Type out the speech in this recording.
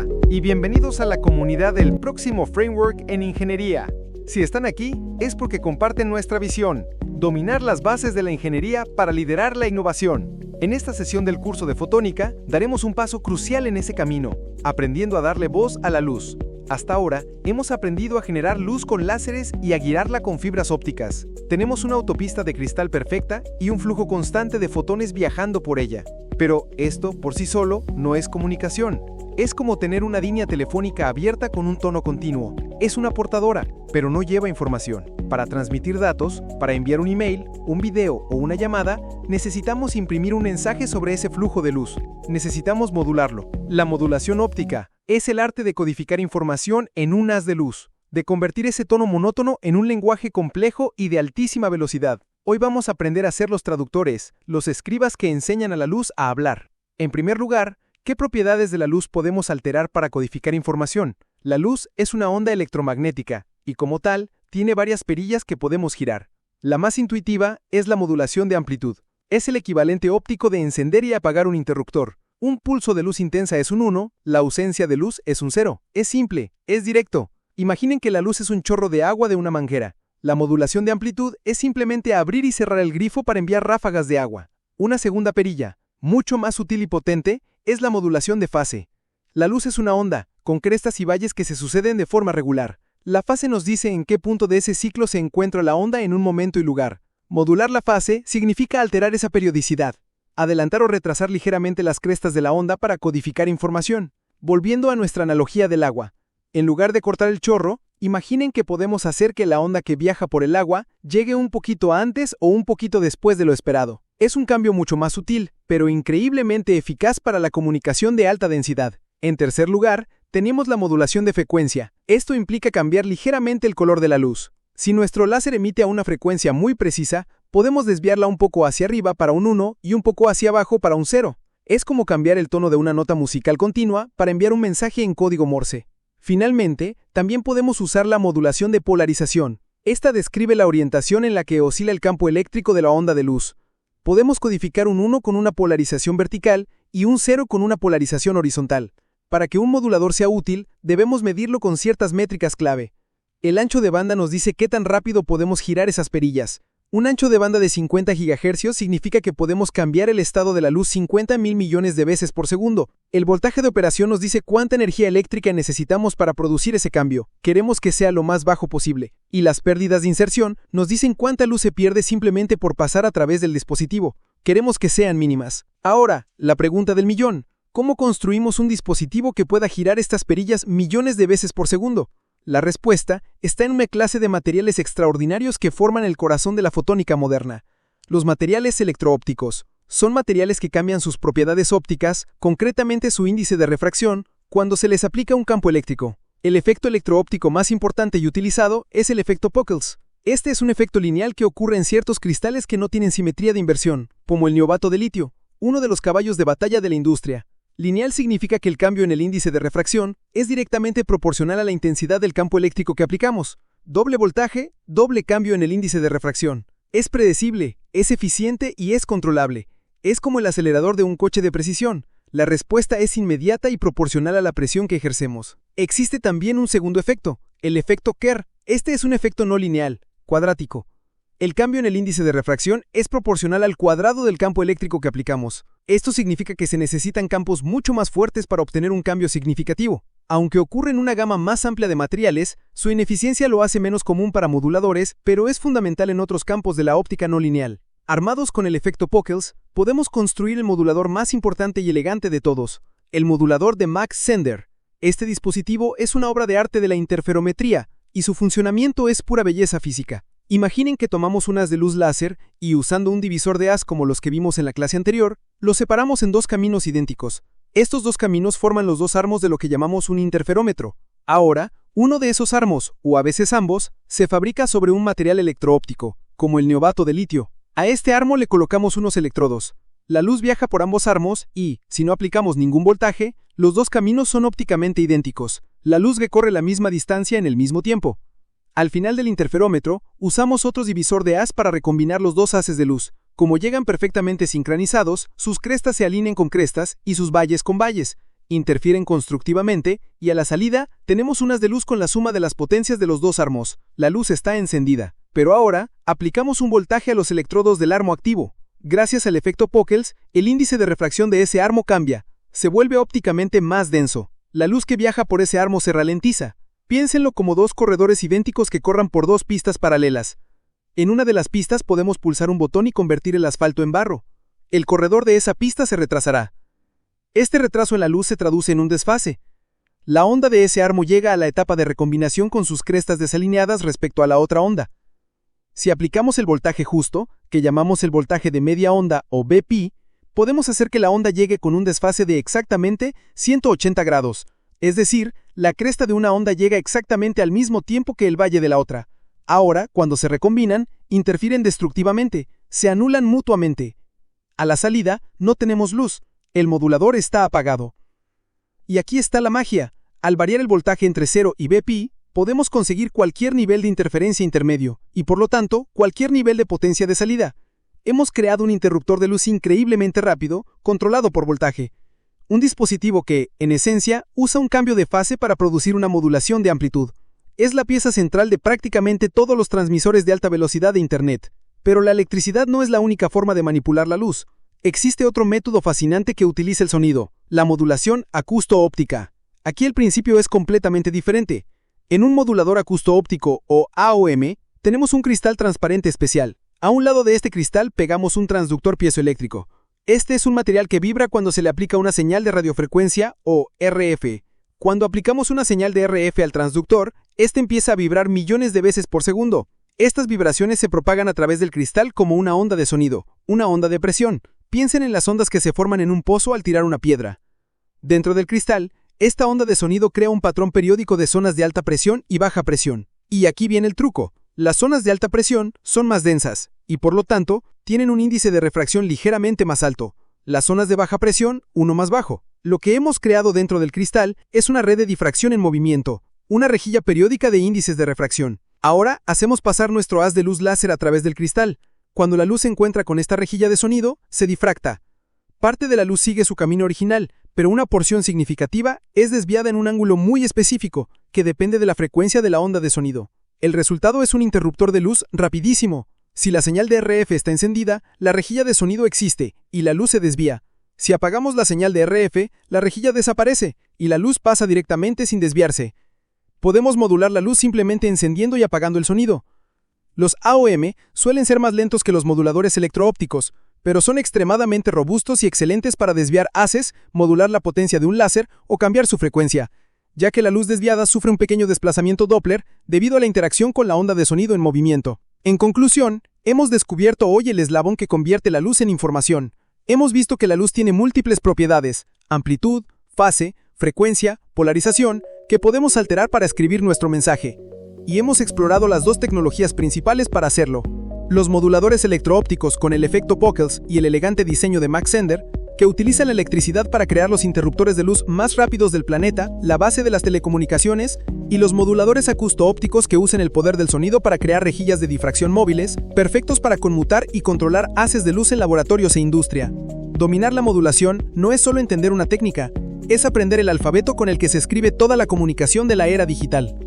Hola y bienvenidos a la comunidad del próximo Framework en Ingeniería. Si están aquí, es porque comparten nuestra visión, dominar las bases de la ingeniería para liderar la innovación. En esta sesión del curso de fotónica, daremos un paso crucial en ese camino, aprendiendo a darle voz a la luz. Hasta ahora, hemos aprendido a generar luz con láseres y a guiarla con fibras ópticas. Tenemos una autopista de cristal perfecta y un flujo constante de fotones viajando por ella. Pero esto, por sí solo, no es comunicación. Es como tener una línea telefónica abierta con un tono continuo. Es una portadora, pero no lleva información. Para transmitir datos, para enviar un email, un video o una llamada, necesitamos imprimir un mensaje sobre ese flujo de luz. Necesitamos modularlo. La modulación óptica es el arte de codificar información en un haz de luz, de convertir ese tono monótono en un lenguaje complejo y de altísima velocidad. Hoy vamos a aprender a ser los traductores, los escribas que enseñan a la luz a hablar. En primer lugar, ¿qué propiedades de la luz podemos alterar para codificar información? La luz es una onda electromagnética, y como tal, tiene varias perillas que podemos girar. La más intuitiva es la modulación de amplitud. Es el equivalente óptico de encender y apagar un interruptor. Un pulso de luz intensa es un 1, la ausencia de luz es un 0. Es simple, es directo. Imaginen que la luz es un chorro de agua de una manguera. La modulación de amplitud es simplemente abrir y cerrar el grifo para enviar ráfagas de agua. Una segunda perilla, mucho más sutil y potente, es la modulación de fase. La luz es una onda, con crestas y valles que se suceden de forma regular. La fase nos dice en qué punto de ese ciclo se encuentra la onda en un momento y lugar. Modular la fase significa alterar esa periodicidad, adelantar o retrasar ligeramente las crestas de la onda para codificar información. Volviendo a nuestra analogía del agua, en lugar de cortar el chorro, imaginen que podemos hacer que la onda que viaja por el agua llegue un poquito antes o un poquito después de lo esperado. Es un cambio mucho más sutil, pero increíblemente eficaz para la comunicación de alta densidad. En tercer lugar, tenemos la modulación de frecuencia. Esto implica cambiar ligeramente el color de la luz. Si nuestro láser emite a una frecuencia muy precisa, podemos desviarla un poco hacia arriba para un 1 y un poco hacia abajo para un 0. Es como cambiar el tono de una nota musical continua para enviar un mensaje en código Morse. Finalmente, también podemos usar la modulación de polarización. Esta describe la orientación en la que oscila el campo eléctrico de la onda de luz. Podemos codificar un 1 con una polarización vertical y un 0 con una polarización horizontal. Para que un modulador sea útil, debemos medirlo con ciertas métricas clave. El ancho de banda nos dice qué tan rápido podemos girar esas perillas. Un ancho de banda de 50 GHz significa que podemos cambiar el estado de la luz 50.000 millones de veces por segundo. El voltaje de operación nos dice cuánta energía eléctrica necesitamos para producir ese cambio. Queremos que sea lo más bajo posible. Y las pérdidas de inserción nos dicen cuánta luz se pierde simplemente por pasar a través del dispositivo. Queremos que sean mínimas. Ahora, la pregunta del millón. ¿Cómo construimos un dispositivo que pueda girar estas perillas millones de veces por segundo? La respuesta está en una clase de materiales extraordinarios que forman el corazón de la fotónica moderna. Los materiales electroópticos son materiales que cambian sus propiedades ópticas, concretamente su índice de refracción, cuando se les aplica un campo eléctrico. El efecto electroóptico más importante y utilizado es el efecto Pockels. Este es un efecto lineal que ocurre en ciertos cristales que no tienen simetría de inversión, como el niobato de litio, uno de los caballos de batalla de la industria. Lineal significa que el cambio en el índice de refracción es directamente proporcional a la intensidad del campo eléctrico que aplicamos. Doble voltaje, doble cambio en el índice de refracción. Es predecible, es eficiente y es controlable. Es como el acelerador de un coche de precisión. La respuesta es inmediata y proporcional a la presión que ejercemos. Existe también un segundo efecto, el efecto Kerr. Este es un efecto no lineal, cuadrático. El cambio en el índice de refracción es proporcional al cuadrado del campo eléctrico que aplicamos. Esto significa que se necesitan campos mucho más fuertes para obtener un cambio significativo. Aunque ocurre en una gama más amplia de materiales, su ineficiencia lo hace menos común para moduladores, pero es fundamental en otros campos de la óptica no lineal. Armados con el efecto Pockels, podemos construir el modulador más importante y elegante de todos, el modulador de Max Sender. Este dispositivo es una obra de arte de la interferometría, y su funcionamiento es pura belleza física. Imaginen que tomamos un haz de luz láser y, usando un divisor de haz como los que vimos en la clase anterior, los separamos en dos caminos idénticos. Estos dos caminos forman los dos armos de lo que llamamos un interferómetro. Ahora, uno de esos armos, o a veces ambos, se fabrica sobre un material electroóptico, como el niobato de litio. A este armo le colocamos unos electrodos. La luz viaja por ambos armos y, si no aplicamos ningún voltaje, los dos caminos son ópticamente idénticos. La luz recorre la misma distancia en el mismo tiempo. Al final del interferómetro, usamos otro divisor de haz para recombinar los dos haces de luz. Como llegan perfectamente sincronizados, sus crestas se alinean con crestas y sus valles con valles. interfieren constructivamente, y a la salida tenemos un haz de luz con la suma de las potencias de los dos armos. La luz está encendida, pero ahora aplicamos un voltaje a los electrodos del armo activo. Gracias al efecto Pockels, el índice de refracción de ese armo cambia, se vuelve ópticamente más denso. La luz que viaja por ese armo se ralentiza. Piénsenlo como dos corredores idénticos que corran por dos pistas paralelas. En una de las pistas podemos pulsar un botón y convertir el asfalto en barro. El corredor de esa pista se retrasará. Este retraso en la luz se traduce en un desfase. La onda de ese armo llega a la etapa de recombinación con sus crestas desalineadas respecto a la otra onda. Si aplicamos el voltaje justo, que llamamos el voltaje de media onda o BP, podemos hacer que la onda llegue con un desfase de exactamente 180 grados, es decir, la cresta de una onda llega exactamente al mismo tiempo que el valle de la otra. Ahora, cuando se recombinan, interfieren destructivamente, se anulan mutuamente. A la salida, no tenemos luz, el modulador está apagado. Y aquí está la magia. Al variar el voltaje entre 0 y BP, podemos conseguir cualquier nivel de interferencia intermedio, y por lo tanto, cualquier nivel de potencia de salida. Hemos creado un interruptor de luz increíblemente rápido, controlado por voltaje. Un dispositivo que, en esencia, usa un cambio de fase para producir una modulación de amplitud. Es la pieza central de prácticamente todos los transmisores de alta velocidad de Internet. Pero la electricidad no es la única forma de manipular la luz. Existe otro método fascinante que utiliza el sonido, la modulación acústo-óptica. Aquí el principio es completamente diferente. En un modulador acústo-óptico o AOM, tenemos un cristal transparente especial. A un lado de este cristal pegamos un transductor piezoeléctrico. Este es un material que vibra cuando se le aplica una señal de radiofrecuencia o RF. Cuando aplicamos una señal de RF al transductor, este empieza a vibrar millones de veces por segundo. Estas vibraciones se propagan a través del cristal como una onda de sonido, una onda de presión. Piensen en las ondas que se forman en un pozo al tirar una piedra. Dentro del cristal, esta onda de sonido crea un patrón periódico de zonas de alta presión y baja presión. Y aquí viene el truco. Las zonas de alta presión son más densas, y por lo tanto, tienen un índice de refracción ligeramente más alto. Las zonas de baja presión, uno más bajo. Lo que hemos creado dentro del cristal es una red de difracción en movimiento, una rejilla periódica de índices de refracción. Ahora, hacemos pasar nuestro haz de luz láser a través del cristal. Cuando la luz se encuentra con esta rejilla de sonido, se difracta. Parte de la luz sigue su camino original, pero una porción significativa es desviada en un ángulo muy específico, que depende de la frecuencia de la onda de sonido. El resultado es un interruptor de luz rapidísimo. Si la señal de RF está encendida, la rejilla de sonido existe, y la luz se desvía. Si apagamos la señal de RF, la rejilla desaparece, y la luz pasa directamente sin desviarse. Podemos modular la luz simplemente encendiendo y apagando el sonido. Los AOM suelen ser más lentos que los moduladores electroópticos, pero son extremadamente robustos y excelentes para desviar haces, modular la potencia de un láser o cambiar su frecuencia, ya que la luz desviada sufre un pequeño desplazamiento Doppler debido a la interacción con la onda de sonido en movimiento. En conclusión, hemos descubierto hoy el eslabón que convierte la luz en información. Hemos visto que la luz tiene múltiples propiedades, amplitud, fase, frecuencia, polarización, que podemos alterar para escribir nuestro mensaje. Y hemos explorado las dos tecnologías principales para hacerlo. Los moduladores electroópticos con el efecto Pockels y el elegante diseño de Max Sender, que utilizan la electricidad para crear los interruptores de luz más rápidos del planeta, la base de las telecomunicaciones, y los moduladores acústo-ópticos que usan el poder del sonido para crear rejillas de difracción móviles, perfectos para conmutar y controlar haces de luz en laboratorios e industria. Dominar la modulación no es solo entender una técnica, es aprender el alfabeto con el que se escribe toda la comunicación de la era digital.